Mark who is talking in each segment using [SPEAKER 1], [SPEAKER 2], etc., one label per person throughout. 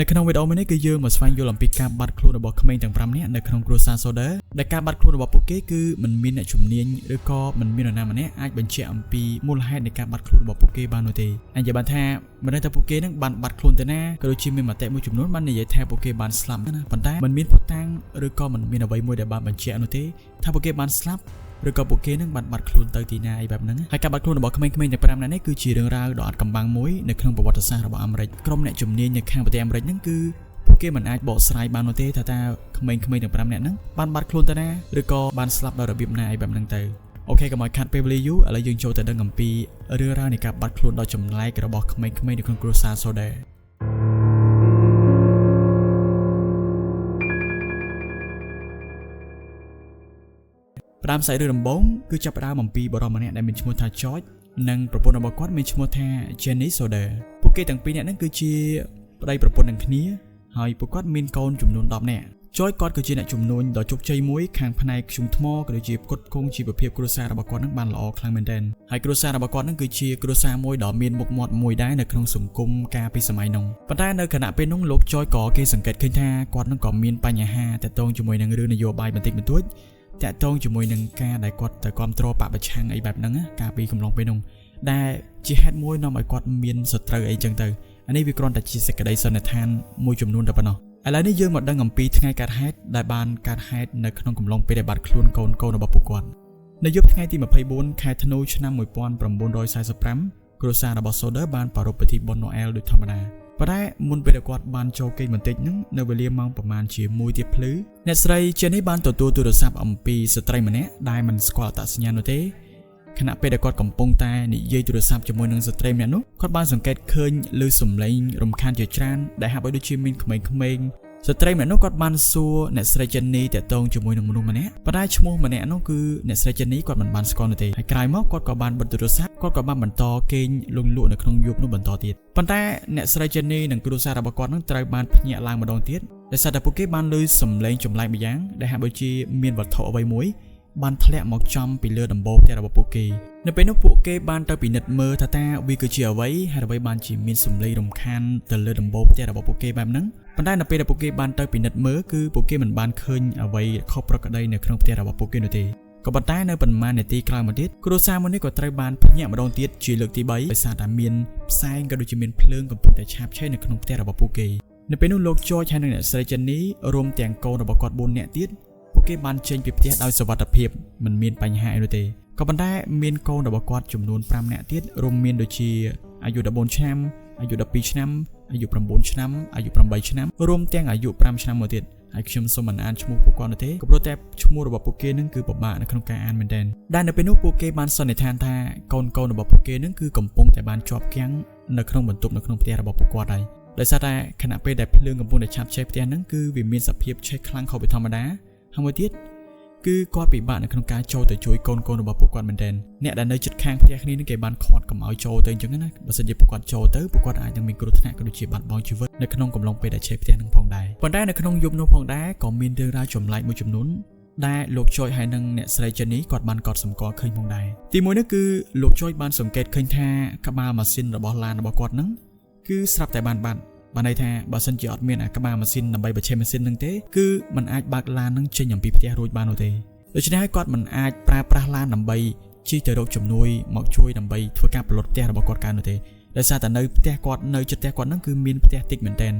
[SPEAKER 1] ในขนมวิดีโอมันนี่คือยืมมาสวายยูลัมปิกการบัดครูระบบเขมรต่างประเทศในขนมครูซาโซเดอร์ในการบัดครูระบบโปเก้คือมันมีในชุมเนียนหรือก็มันมีในนามมันนี่อาจเป็นเชื่อมปีมูลเหตุในการบัดครูระบบโปเก้บานโนเตอันจะบันแทมันได้แต่โปเก้นั่งบัดครูแต่หน้าก็โดยชิมมาแต่มือจุ่มนู้นมันในใหญ่แทบโปเก้บานสลัมนะปันได้มันมีพอตั้งหรือก็มันมีเอาไว้มวยเดบานบันเชื่อโนเตถ้าโปเก้บานสลับหรือก็โปเก้นั่งบัดครูเตอร์ตีนายแบบนั้นให้การบัดครูระบบเขมรในประเทศนั้นคือจีเรื่องราวดอดกำบังมวยในขนมประวัติศาสตร์ระบบอเมริกกรมในจุ่มเนียนในข้างประเทศอเมริกนั่นคือโปเก้มันอาจบอกสไลด์บานโนเต้ถ้าเขมรถึงประมาณนั้นบานบัดคลูนแต่หน้าหรือก็บานสลับเราระเบียบนายแบบนั้นเตอโอเคกับหมายคัดเปเบลียูอะไรยังโจแต่ดังกับปีเรื่องราวในการบัดคลูนเราจำไล่กระบอกเขมรในคนกรุซาโซเดปรามใส่เรือดำบงคือจับปรามมัมปีบรอมเนี่ยได้เป็นชโมธาจอร์จนั่งประปนอบกอดเป็นชโมธาเจนนิสโซเดโปเก้ต่างปีเนี่ยนั่นคือชีได้ประปนดังนี้หายปกติมีนกอนจุ่มนุนดอกเนี่ยจอยกอดก็จีน่ะจุ่มนุนดอกจุกใจมุ้ยข้างภายในชุมทมอก็โดยจีบกดคงจีบเพียบกรุษาระบกอดนั่งบานหล่อคลังเหมือนเดิมหายกรุษาระบกอดนั่งคือจีกรุษามุ้ยดอกมีนบกหมดมุ้ยได้ในครองสงกุมกาปีสมัยนงปัจจัยในขณะเป็นนุ่งลบจอยก่อเกสังเกตขึ้นท่ากอดนั่งก่อมีนปัญญาหาแต่ตรงจุ่มมุ้ยนั่งเรื่องนโยบายบันทึกบันทึกแต่ตรงจุ่มมุ้ยนั่งกาได้กอดแต่ความตรอปะประชังไอแบบนั้นกาปีกำลังไปนงได้จีแฮดมุ้ยน้องไอกอดมีนสตรไอจังเตออันนี้วิกรณ์แต่จีสกัดได้สนทานมวยจุ่มนุ่นดับปะเนาะอะไรนี่ยืมหมดดังกับปีทั้งไงการแฮดได้บานการแฮดในขนมกำลังไปได้บัดคลุนโกนระบบปุกวนในยุคทั้งไงที่มาพายบุญคายธนูชนะมวยปอนประมบุญโดยสายสปรัมกรุษาระบบโซเดอร์บานปารบปฏิบนโนเอลโดยธรรมดาพอได้มุนไปได้กอดบานโจเกยเหมือนติดนึงในเวลียมังประมาณเฉียมวยเทียบพลื้ในสไลเจนี่บานตัวโทรศัพท์อัมปีสไตรมันเนี้ยได้มันสกอตตัดสัญญาณโนเตขณะไปได้กอดกับปงตาในยัยโทรศัพท์จำนวนหนึ่งสเตรมเนี่ยนุกอดบานสังเกตเคยลือสมเลงรำคาญเจียจานได้หาไปดูชิมินเขมงสเตรมเนี่ยนุกอดบานซัวเนสเรเจนี่แต่ตรงจำนวนหนึ่งมนุษย์มันเนี่ยพอได้ชั่วโมงมันเนี่ยนุคือเนสเรเจนี่กอดมันบานสกอร์นเตให้กลายมากกอดกับบานบนโทรศัพท์กอดกับบานบรรทอเกณฑ์ลุงลุ่นในขนมยุบนุบรรทอติดปัจจัยเนสเรเจนี่หนังกรุษาระบกอดนั่งไตรบานพญาลางมาดองติดแต่สัตว์ปุกเก็บานเลยสมเลงจมไล่ไปยังได้หาไปจีเมียนวัดเถาเอาไว้มวยบานทะเลหมอกจอมปีเลือดำโบแต่ระบบโปเกในเป็นนกโปเกบานตะปีนัดเมื่อท่าวิกเชียไว้ให้ระบายบานจีมินสมเลยรำคาญแต่เลือดำโบแต่ระบบโปเกแบบนั้นปัจจัยในเป็นโปเกบานตะปีนัดเมื่อคือโปเกมันบานเคยเอาไว้ครอบประกอบได้ในเครื่องแต่ระบบโปเกโนเตก็ปัจจัยในปัญมาในตีกลางมันติดกรุษามันนี่ก็ไตรบานพญามาดองติดจีเลือกตีใบไปสาดามีนแซงกระดูจิมินเพลิงกับปุ่นแต่ชาบใช้ในเครื่องแต่ระบบโปเกในเป็นนกโลกโจใช้ในสไลเจนนี้รวมแต่งโกระบบกอดบนเนี่ยติดโปเกบานเชนเปรียบเทียบโดยสวัสดิภาพมันมีนปัญหาโนเตก็บันได้มีนโกนดับกอดจำนวนพรำเนี่ยติดรวมมีนโดยชีอายุดับบนชนอายุดับปีชนอายุประมบุญชนอายุประมใบชนรวมแต่งอายุพรำชนหมดติดไอคิมสมันอ่านชมูโปกอนโนเตก็โปรแต่ชมูระบบโปเกนั่นคือปบบาในขนมการอ่านเหมือนเดิมด้านในเป็นนกโปเกบานสอนในแทนท่าโกนระบบโปเกนั่นคือกำปงแต่บานจอบแข้งในขนมบรรทุกในขนมเตียระบบโปกอดได้โดยซาแต่ขณะไปได้เพลิงกำปงแต่ชาบใช้เตียนั่นคือวิมีนสับเพียบใช้ครั้งเข้าไปธรรมดาทำไว้ติดคือกอดปีบ้านในขนมการโจแต่ช่วยโกนระบบปกติเหมือนเดิมเนี่ยด้านในจุดแข็งเพียงนี้นั่นเกี่ยบานคอดกับเอาโจเตยจังนั้นนะบริษัทปกติโจเตยปกติอาจยังมีกรุธนะกระดูกจีบันบอลชีวิตในขนมกำลังไปได้เชฟเตียนหนึ่งพองได้พอได้ในขนมยุบนุ่งพองได้ก็มีเรื่องราวจมไหลมือจมนุนได้โลกโจยให้นังเนี่ยสไลเจนี้กอดบันกอดสมกอเคยพองได้ตีมวยนั่นคือโลกโจยบันสังเกตเคยแท้กบามาซินระบอลานระบกอดนั้นคือสลับแต่บันในแท้บาสันจอดเมียนกบามาซินนำใบบัชเชมาซินนั่งเต้คือมันอาจบักลานนั่งเชนอย่างปีเทียรูดบานโอเตโดยเฉพาะกอดมันอาจปลาลานนำใบชี้เตอร์โรคจมนุยหมอกช่วยนำใบทั่วการปลดแต่ระบบกอดการโอเตโดยซาแต่ในแต่กอดในจุดแต่กอดนั่นคือมีนแต่ติกเหมือนเดิม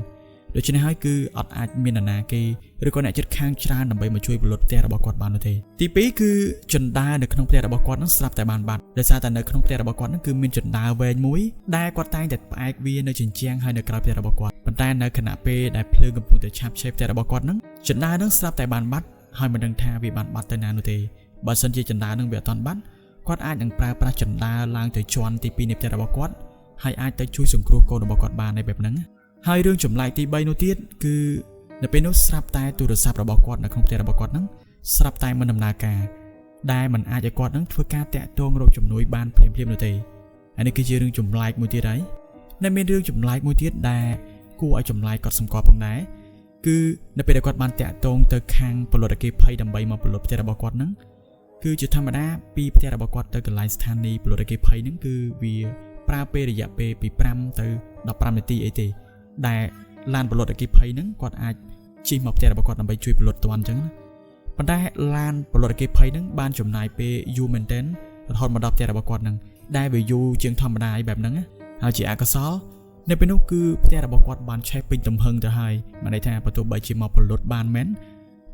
[SPEAKER 1] โดยเฉพาะคืออดอาจมีนาเกหรือก็เนี่ยจุดข้างชรานำใบมาช่วยปลดแต่ระบบกอดบานโอเตตีปีคือจนได้ในขนมแต่ระบบกอดนั่งสลับแต่บานบัดโดยซาแต่ในขนมแต่ระบบกอดนั่นคือมีจนได้เวรมุ้ยได้กอดตายแต่ปลายเวียนในจินเจียงให้ในกราบแต่ระบบกอดปัจจัยในขณะเปได้เพลิงกับปุ่นแต่ชาบเชฟแต่ระบบกอดนั่งจนได้นั่งสลับแต่บานบัดให้มันดังท่าวิบัติบัดแต่นานโอเตบาสันจีจันดาหนึ่งเบียตอนบัดกอดอาจยังปลาจันดาลางแต่จวนตีปีในแต่ระบบกอดให้อาจแต่ช่วยส่งครูโกนระบบกอดบานในแบบนั้นให้เรื่องจมไหลตีใบโนติสคือในเป็นนกสลับตายตัวรศัพท์ระบบกอดในของแต่ระบบกอดนั้นสลับตายมันดำนากาได้มันอาจจะกอดนั้นทั่วการแตะตัวเราจมนุยบานเพลียมโนเตอันนี้คือเรื่องจมไหลมูติสได้ในเป็นเรื่องจมไหลมูติสได้กู้ไอจมไหลกอดสมกอดพงได้คือในเป็นกอดบานแตะตรงเตอคางปลดเก็บไพ่ดำใบมาปลดแต่ระบบกอดนั้นคือจุดธรรมดาปีแต่ระบบกอดเตอกับไลน์สถานีปลดเก็บไพ่นั้นคือวีปราเปริยะเปปีปรำเตอดับปรำในตีไอเตได้ ឡានបលត់អគិភ័យហ្នឹងគាត់អាចជិះមកផ្ទះរបស់គាត់ដើម្បីជួយបលត់តាន់អញ្ចឹងណាប៉ុន្តែឡានបលត់អគិភ័យហ្នឹងបានចំណាយពេលយូរមែនទែនរហូតមកដល់ផ្ទះរបស់គាត់ហ្នឹងដែលវាយូរជាងធម្មតាបែបហ្នឹងណាហើយជាអកុសលនៅពេលនោះគឺផ្ទះរបស់គាត់បានឆេះពេញទំហឹងទៅហើយបានន័យថាបើទោះបីជាមកបលត់បានមែន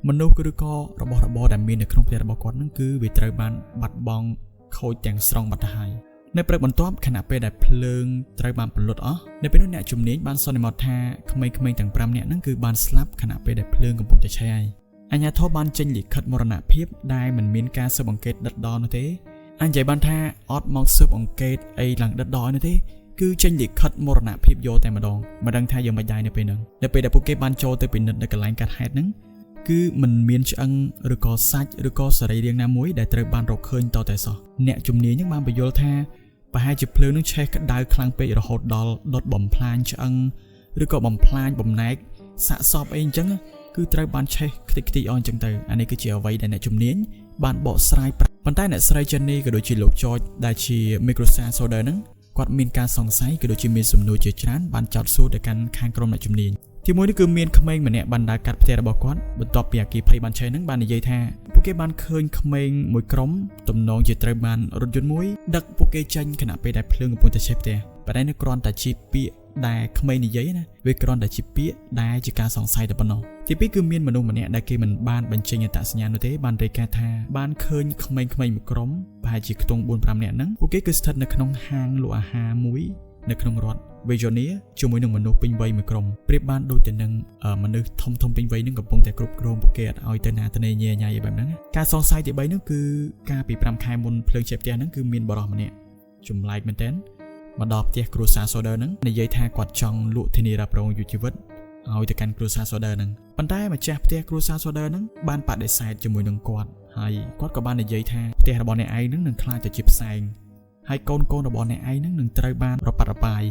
[SPEAKER 1] មនុស្សឬក៏របស់របរដែលមាននៅក្នុងផ្ទះរបស់គាត់ហ្នឹងគឺវាត្រូវបានបាត់បង់ខូចទាំងស្រុងបាត់ទៅហើយនៅព្រឹកបន្ទាប់ខណៈពេលដែលភ្លើងត្រូវបានបលត់អស់នៅពេលនោះអ្នកជំនាញបានសន្និដ្ឋានថាក្មេងៗទាំង5នាក់ហ្នឹងគឺបានស្លាប់ខណៈពេលដែលភ្លើងកំពុងតែឆេះហើយអាជ្ញាធរបានចេញលិខិតមរណភាពដែលមិនមានការស៊ើបអង្កេតដិតដល់នោះទេអញ្ចឹងបានថាអត់មកស៊ើបអង្កេតអីឡើងដិតដល់នោះទេគឺចេញលិខិតមរណភាពយកតែម្ដងមិនដឹងថាយ៉ាងម៉េចដែរនៅពេលហ្នឹងនៅពេលដែលពួកគេបានចូលទៅពិនិត្យនៅកន្លែងកាត់ហេតុហ្នឹងគឺមិនមានឆ្អឹងឬក៏សាច់ឬក៏សរីរាង្គណាមួយដែលត្រូវបានរកឃើញតតែសោះអ្នកជំនាញហ្នឹងបានបញ្យល់ថាប្រហែលជាភ្លើងនឹងឆេះក្តៅខ្លាំងពេករហូតដល់ដុតបំផ្លាញឆ្អឹងឬក៏បំផ្លាញបំណែកសាកសពអីអញ្ចឹងគឺត្រូវបានឆេះខ្ទេចខ្ទីអស់អញ្ចឹងទៅអានេះគឺជាអ្វីដែលអ្នកជំនាញបានបកស្រាយប៉ុន្តែអ្នកស្រី Jenny ក៏ដូចជាលោក George ដែលជា Microsoft Solder ហ្នឹងគាត់មានការសង្ស័យក៏ដូចជាមានសំណួរជាច្រើនបានចោទសួរទៅកាន់ខាងក្រុមអ្នកជំនាញទីមួយនេះគឺមានក្មេងម្នាក់បានដើរកាត់ផ្ទះរបស់គាត់បន្ទាប់ពីអគ្គិភ័យបានឆេះហ្នឹងបាននិយាយថាពួកគេបានឃើញក្មេងមួយក្រុមទំនងជាត្រូវបានរថយន្តមួយដឹកពួកគេចេញខណៈពេលដែលភ្លើងកំពុងតែឆេះផ្ទះប៉ុន្តែនៅគ្រាន់តែជាពាក្យដែលក្មេងនិយាយណាវាគ្រាន់តែជាពាក្យដែលជាការសង្ស័យតែប៉ុណ្ណោះទីពីរគឺមានមនុស្សម្នាក់ដែលគេមិនបានបញ្ចេញអត្តសញ្ញាណនោះទេបានរាយការណ៍ថាបានឃើញក្មេងៗមួយក្រុមប្រហែលជាខ្ទង់ 4-5 នាក់ហ្នឹងពួកគេគឺស្ថិតនៅក្នុងហាងលក់អាហារមួយនៅក្នុងរដ្ឋ Virginia ជាមួយនឹងមនុស្សពេញវ័យមួយក្រុមប្រៀបបានដូចទៅនឹងមនុស្សធំពេញវ័យនឹងកំពុងតែគ្រប់គ្រងពួកគេអត់ឲ្យទៅណាទៅណីញ៉ៃបែបហ្នឹងការសង្ស័យទី3នោះគឺកាលពី5ខែមុនភ្លើងឆេះផ្ទះហ្នឹងគឺមានបរិសម្នាក់ចម្លែកមែនទែនមកដល់ផ្ទះគ្រួសារ Solder ហ្នឹងនិយាយថាគាត់ចង់លក់ធានារ៉ាប់រងយុវជីវិតឲ្យទៅកាន់គ្រួសារ Solder ហ្នឹងប៉ុន្តែម្ចាស់ផ្ទះគ្រួសារ Solder ហ្នឹងបានបដិសេធជាមួយនឹងគាត់ហើយគាត់ក៏បាននិយាយថាផ្ទះរបស់អ្នកឯងហ្នឹងនឹងក្លាយទៅជាផ្សែងហើយកូនរបស់អ្នកឯងហ្នឹងនឹងត្រូវបានរប៉ាត់របាយ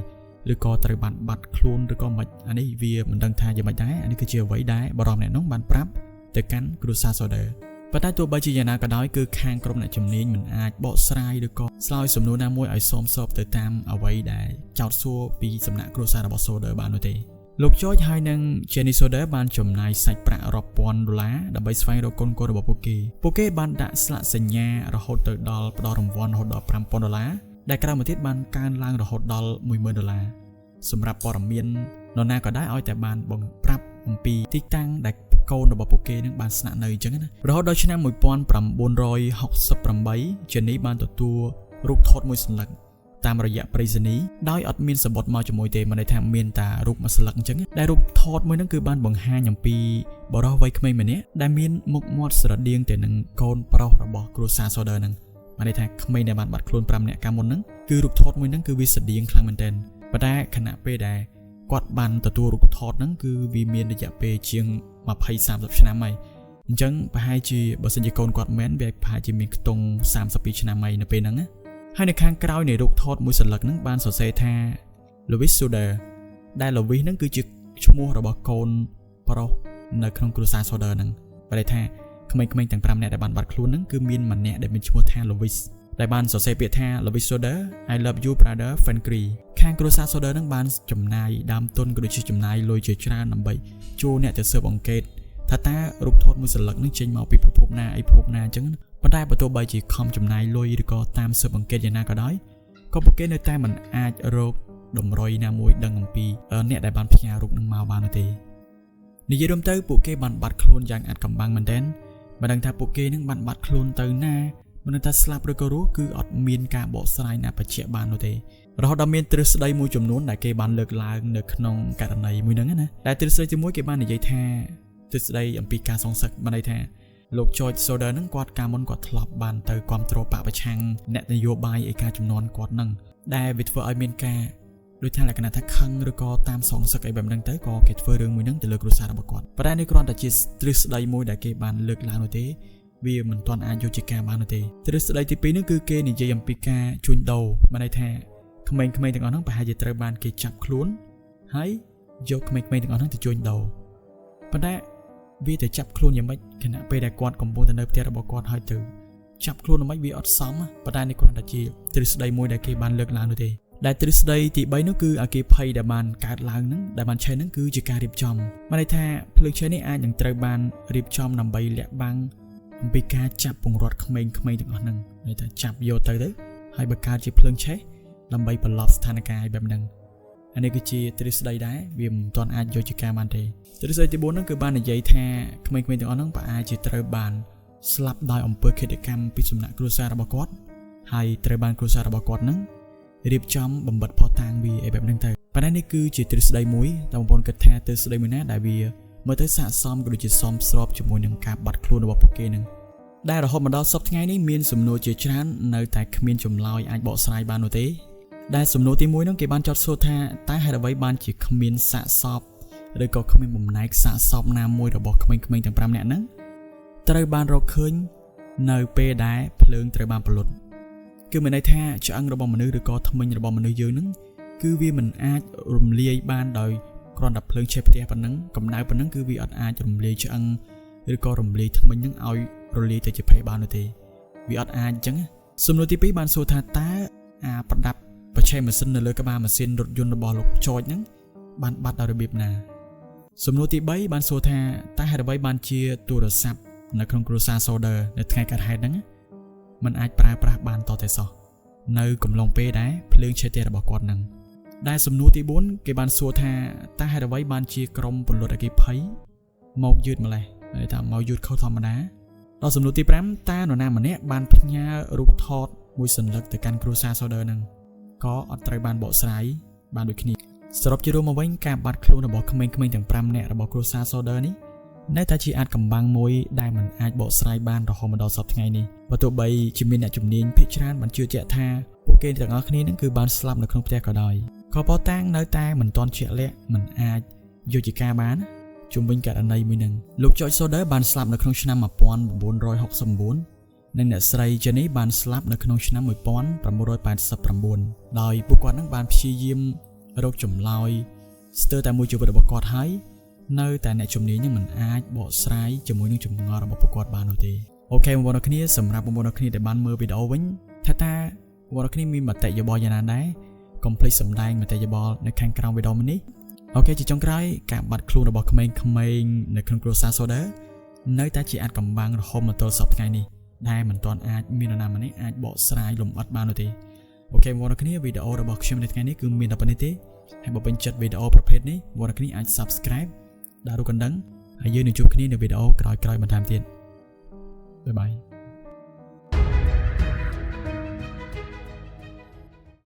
[SPEAKER 1] ឬក៏ត្រូវបានបាត់ខ្លួនឬក៏មិនអានេះវាមិនដឹងថាយ៉ាងម៉េចដែរអានេះគឺជាអ្វីដែលបរិមអ្នកនោះបានប្រាប់ទៅកាន់គ្រួសារ Solder ប៉ុន្តែទោះបីជាយ៉ាងណាក៏ដោយគឺខាងក្រុមអ្នកជំនាញមិនអាចបកស្រាយឬក៏ឆ្លើយសំណួរណាមួយឲ្យសមស្របទៅតាមអ្វីដែលចោទសួរពីសំណាក់គ្រួសាររបស់ Solder បាននោះទេលោក George ហើយនិង Jenny Solder បានចំណាយសាច់ប្រាក់រាប់ពាន់ដុល្លារដើម្បីស្វែងរកកូនរបស់ពួកគេបានដាក់ស្លាកសញ្ញារហូតទៅដល់ផ្ដល់រង្វាន់រហូតដល់$5,000ដែលក្រៅមកទៀតបានកើនឡើងរហូតដល់$10,000សម្រាប់ព័ត៌មាននរណាក៏ដែរឲ្យតែបានបងប្រាប់អំពីទីតាំងដែលកូនរបស់ពួកគេនឹងបានស្នាក់នៅអញ្ចឹងណារហូតដល់ឆ្នាំ1968 Jenny បានទទួលរូបថតមួយសន្លឹកតាមរយៈប្រៃសណីដោយអត់មានសំបុត្រមកជាមួយទេមិនន័យថាមានតែរូបមួយសន្លឹកអញ្ចឹងដែលរូបថតមួយហ្នឹងគឺបានបង្ហាញអំពីបរិសុទ្ធវ័យក្មេងម្នាក់ដែលមានមុខមាត់ស្រដៀងទៅនឹងកូនប្រុសរបស់គ្រួសារ Solder ហ្នឹងបានន័យថាក្មេងដែលបានបាត់ខ្លួន5នាក់កាលមុនហ្នឹងគឺរូបថតមួយហ្នឹងគឺវាស្រដៀងខ្លាំងមែនទែនប៉ុន្តែខណៈពេលដែលគាត់បានទទួលរូបថតហ្នឹងគឺវាមានរយៈពេលជាង20-30 ឆ្នាំហើយអញ្ចឹងប្រហែលជាបើសិនជាកូនគាត់មែនវាប្រហែលជាមានខ្ទង់32 ឆ្នាំហើយនៅពេលហ្នឹងណាហើយនៅខាងក្រោយនៃរូបថតមួយសន្លឹកហ្នឹងបានសរសេរថា Louis Solder ដែល Louis ហ្នឹងគឺជាឈ្មោះរបស់កូនប្រុសនៅក្នុងគ្រួសារ Solder ហ្នឹងបែរថាក្មេងៗទាំង5នាក់ដែលបានបាត់ខ្លួនហ្នឹងគឺមានម្នាក់ដែលមានឈ្មោះថា Louis ដែលបានសរសេរពាក្យថា Louis Solder I love you brother Frankry ខាងគ្រួសារ Solder ហ្នឹងបានចំណាយដើមទុនក៏ដូចជាចំណាយលុយជាច្រើនដើម្បីជួលអ្នកទៅស៊ើបអង្កេតថាតើរូបថតមួយសន្លឹកហ្នឹងចេញមកពីប្រភពណាអីអញ្ចឹងប៉ុន្តែបើទោះបីជាខំចំណាយលុយឬក៏តាមស៊ើបអង្កេតយ៉ាងណាក៏ដោយក៏ពួកគេនៅតែមិនអាចរកតម្រុយណាមួយដឹងអំពីអ្នកដែលបានផ្ញើរូបនឹងមកបាននោះទេនិយាយរួមទៅពួកគេបានបាត់ខ្លួនយ៉ាងអាត់កំបាំងមែនទែនមិនដឹងថាពួកគេនឹងបានបាត់ខ្លួនទៅណាមិនដឹងថាស្លាប់ឬក៏រស់គឺអត់មានការបកស្រាយណាបញ្ជាក់បាននោះទេរហូតដល់មានទ្រឹស្ដីមួយចំនួនដែលគេបានលើកឡើងនៅក្នុងករណីមួយហ្នឹងណាដែលទ្រឹស្ដីទី1គេបាននិយាយថាទ្រឹស្ដីអំពីការសង្សឹកបានន័យថាលោក George Solder ហ្នឹងគាត់កាលមុនគាត់ធ្លាប់បានទៅគ្រប់គ្រងបកប្រឆាំងអ្នកនយោបាយឯកាជំនាន់គាត់ហ្នឹងដែលវាធ្វើឲ្យមានការដូចថាលក្ខណៈថាខឹងឬក៏តាមសងសឹកអីបែបហ្នឹងទៅក៏គេធ្វើរឿងមួយហ្នឹងទៅលើគ្រួសាររបស់គាត់ប៉ុន្តែនេះគ្រាន់តែជាទ្រឹស្ដីមួយដែលគេបានលើកឡើងនោះទេវាមិនទាន់អាចយកជាការបាននោះទេទ្រឹស្ដីទី2ហ្នឹងគឺគេនិយាយអំពីការជួញដូរបានន័យថាក្មេងៗទាំងអស់ហ្នឹងប្រហែលជាត្រូវបានគេចាប់ខ្លួនហើយយកក្មេងៗទាំងអស់ហ្នឹងទៅជួញដូរប៉ុន្តែវាទៅចាប់ខ្លួនយ៉ាងម៉េចខណៈពេលដែលគាត់កំពុងតែនៅផ្ទះរបស់គាត់ហើយទៅចាប់ខ្លួនយ៉ាងម៉េចវាអត់សមប៉ុន្តែនេះគ្រាន់តែជាទ្រឹស្ដីមួយដែលគេបានលើកឡើងនោះទេ ដែលទ្រឹស្ដីទី3នោះគឺអគ្គិភ័យដែលបានកើតឡើងហ្នឹងដែលបានឆេះហ្នឹងគឺជាការរៀបចំបានន័យថាភ្លើងឆេះនេះអាចនឹងត្រូវបានរៀបចំដើម្បីលាក់បាំងអំពីការចាប់ពង្រត់ក្មេងៗទាំងអស់ហ្នឹងន័យថាចាប់យកទៅហើយបើកើតជាភ្លើងឆេះដើម្បីបន្លប់ស្ថានភាពបែបហ្នឹងអានេះគឺជាទ្រឹស្ដីដែរវាមិនទាន់អាចយកជាការបានទេទ្រឹស្ដីទី4ហ្នឹងគឺបាននិយាយថាក្មេងៗទាំងអស់ហ្នឹងប្រហែលជាត្រូវបានស្លាប់ដោយអំពើឃាតកម្មពីសំណាក់គ្រួសាររបស់គាត់ហើយត្រូវបានគ្រួសាររបស់គាត់ហ្នឹងរៀបចំបំបត្តិផុសតាងវាអីបែបហ្នឹងទៅប៉ុន្តែនេះគឺជាទ្រឹស្ដីមួយតែបងប្អូនគិតថាទ្រឹស្ដីមួយណាដែលវាមើលទៅស័ក្តិសមក៏ដូចជាសមស្របជាមួយនឹងការបាត់ខ្លួនរបស់ពួកគេហ្នឹងដែលរហូតមកដល់សប្តាហ៍ថ្ងៃនេះមានសំណួរជាច្រើននៅតែគ្មានចម្លើយអាចបកស្រាយបាននោះទេដែលសំណួរទី1ហ្នឹងគេបានចោទសួរថាតើហេតុអ្វីបានជាគ្មានសាកសពឬក៏គ្មានបំណែកសាកសពណាមួយរបស់ក្មេងៗទាំង5នាក់ហ្នឹងត្រូវបានរកឃើញនៅពេលដែលភ្លើងត្រូវបានផលិតគឺមានន័យថាឆ្អឹងរបស់មនុស្សឬក៏ធ្មេញរបស់មនុស្សយើងហ្នឹងគឺវាមិនអាចរំលាយបានដោយគ្រាន់តែភ្លើងឆេះផ្ទះប៉ុណ្ណឹងកម្ដៅប៉ុណ្ណឹងគឺវាអត់អាចរំលាយឆ្អឹងឬក៏រំលាយធ្មេញហ្នឹងឲ្យរលាយទៅជាភេទបាននោះទេវាអត់អាចអញ្ចឹងសំណួរទី2បានសួរថាតើប្រដាប់បច្ចេកម៉ាស៊ីននៅលើក្បាលម៉ាស៊ីនរថយន្តរបស់លោកចចហ្នឹងបានបាត់ដោយរបៀបណាសំណួរទី3បានសួរថាតើហេតុអ្វីបានជាទូរស័ព្ទនៅក្នុងគ្រួសារ Solder នៅថ្ងៃកើតហេតុហ្នឹងมันអាចប្រើប្រាស់បានតតែសោះនៅកំឡុងពេលដែលភ្លើងឆេះផ្ទះរបស់គាត់ហ្នឹងដែលសំណួរទី4គេបានសួរថាតើហេតុអ្វីបានជាក្រុមពលរដ្ឋអគ្គិភ័យមកយឺតម្លេះហើយថាមកយឺតខុសធម្មតាដល់សំណួរទី5តើនរណាម្នាក់បានផ្ញើរូបថតមួយសន្លឹកទៅកាន់គ្រួសារ Solder ហ្នឹងក៏អត់ត្រូវបានបកស្រាយបានដូចគ្នាសរុបជារួមមកវិញការបាត់ខ្លួនរបស់ក្មេងៗទាំង5នាក់របស់គ្រួសារ Solder នេះនៅតែជាអាចកំបាំងមួយដែលมันអាចបកស្រាយបានរហូតមកដល់សប្តាហ៍ថ្ងៃនេះបើទោះបីជាមានអ្នកជំនាញភាគច្រើនបានជឿជាក់ថាពួកគេទាំងអស់គ្នានឹងគឺបានស្លាប់នៅក្នុងផ្ទះក៏ដោយក៏ប៉ុន្តែនៅតែមិនទាន់ជាក់លាក់មិនអាចយកជាការបានជុំវិញករណីមួយនឹងលោក George Solder បានស្លាប់នៅក្នុងឆ្នាំ1969និងអ្នកស្រី Jenny បានស្លាប់នៅក្នុងឆ្នាំ1989ដោយពួកគាត់នឹងបានព្យាយាមរកចម្លើយស្ទើរតែមួយជីវិតរបស់គាត់ហើយនៅតែអ្នកជំនាញនឹងមិនអាចបកស្រាយជាមួយនឹងចម្ងល់របស់ពួកគាត់បាននោះទេអូខេបងប្អូនគ្នាសម្រាប់បងប្អូនគ្នាដែលបានមើលវីដេអូវិញថាតើបងប្អូនគ្នាមានមតិយោបល់យ៉ាងណាដែរកុំភ្លេចសម្ដែងមតិយោបល់នៅខាងក្រោមវីដេអូនេះអូខេជាចុងក្រោយការបាត់ខ្លួនរបស់ក្មេងៗនៅក្នុងគ្រួសារ Solder នៅតែជាអាចកំបាំងរហូតមកទល់សប្តាហ៍ថ្ងៃនេះដែលមិនទាន់អាចមាននរណាម្នាក់អាចបកស្រាយលម្អិតបាននោះទេអូខេបងប្អូនគ្នាវីដេអូរបស់ខ្ញុំនៅថ្ងៃនេះគឺមានតែប៉ុណ្្នេះទេហើយបើពេញចិត្តវីដេអូប្រភេទនេះបងប្អូនគ្នាអាច Subscribe ដាក់រូបកណ្ដឹងហើយយើងនឹងជួបគ្នានៅវីដេអូក្រោយៗបន្ថែមទៀតបាយបាយ